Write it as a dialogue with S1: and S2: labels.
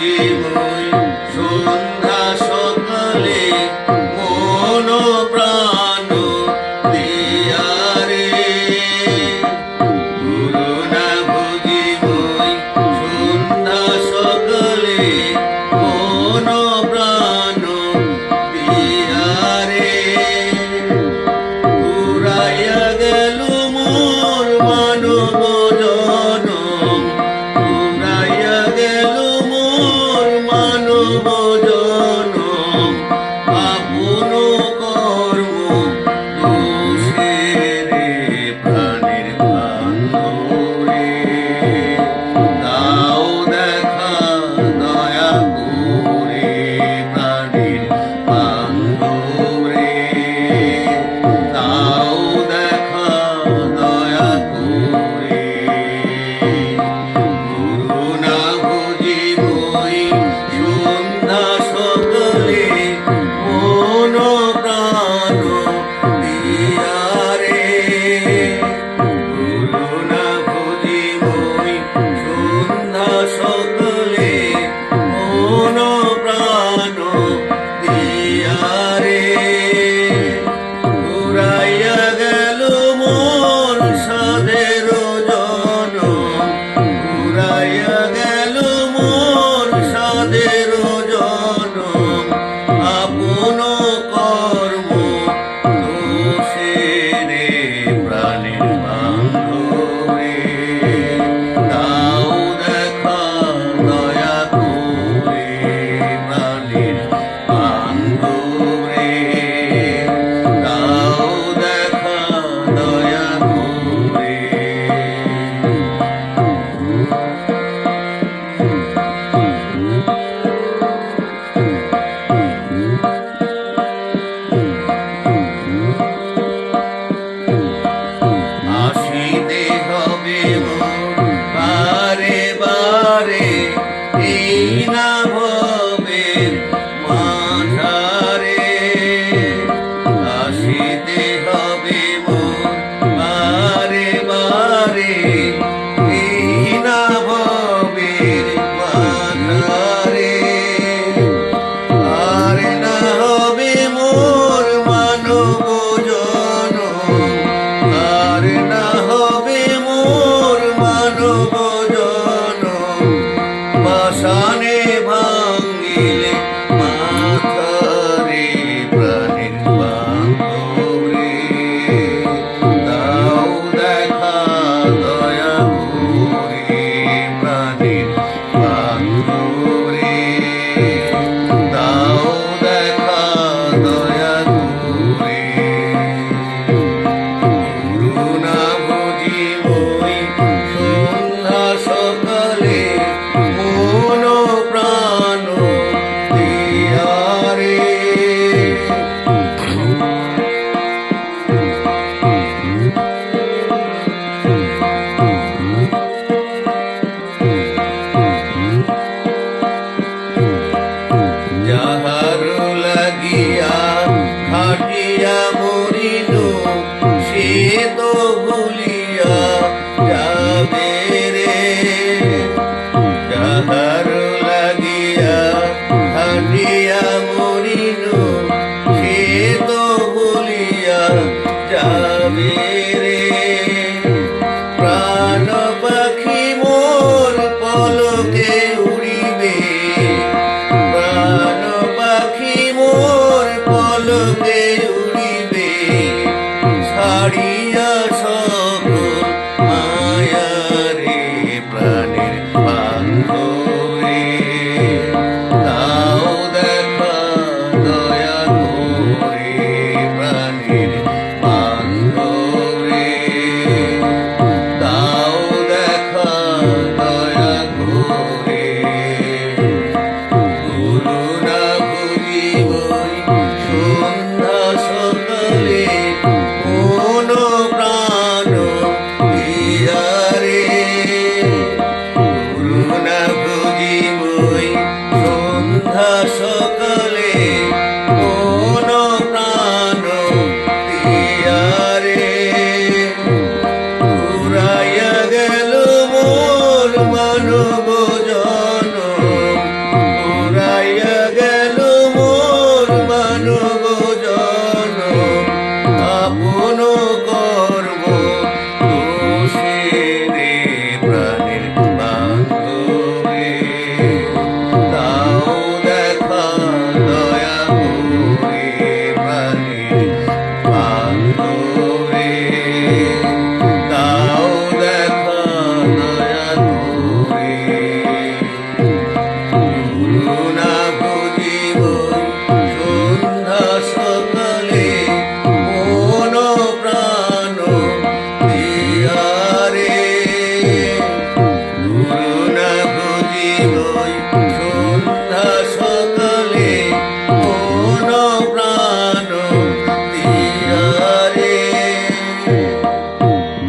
S1: বুঝিবই সন্ধ্যা সকালে মন প্রাণ দিয়া রে গুরু না বুঝিবই সন্ধ্যা সকালে মন প্রাণ দিয়া রে উড়াইয়া গেল মোর মানব জনম উড়াইয়া গেল মোর মানব জনম আপন কর্ম দোষে রে প্রাণের বান্ধব রে দাও দেখা দয়া করে প্রাণের বান্ধব রে দাও দেখা দয়া করে গুরু না বুঝিবই সন্ধ্যা সকালে মন প্রাণ দিয়া রে গুরু না বুঝিবই সন্ধ্যা সকালে মন প্রাণ দিয়া রে উড়াইয়া গেল মোর সাধের জনম উড়াইয়া গেল মোর সাধের জনম আপন কর্ম দোষে রে প্রাণের বান্ধব রে দাও দেখা দয়া করে প্রাণের বান্ধব রে দাও দেখা দয়া করে আসিতে হবে মোর বারে বারে এই না ভবের মাঝারে আসিতে হবে মোর বারে বারে এই না ভবের মাঝারে আর না হবে মোর মানব জনম আর না হবে মোর মানব জনম পাষাণে ভাঙ্গিলে মাথারে প্রাণের বান্ধব রে দাও দেখা দয়া করে প্রাণের বান্ধব রে দাও দেখা দয়া করে গুরু না বুঝিবই সন্ধ্যা সকালে মন প্রাণ দিয়া রে যাহার লাগিয়া খাটিয়া মরিল সে তো ভুলিয়া যাবে রে যাহার লাগিয়া খাটিয়া মরিল সে তো ভুলিয়া যাবে রে প্রাণ পাখি মোর পলকে উড়িবে প্রাণ পাখি মোর পলকে উড়িবে ছাড়িয়া সকল মায়া রে প্রাণের বান্ধব রে দাও দেখা দয়া করে প্রাণের বান্ধব রে দাও দেখা দয়া করে গুরু না বুঝিবই সন্ধ্যা সকালে মন প্রাণ দিয়া রে গুরু না বুঝিবই সন্ধ্যা সকালে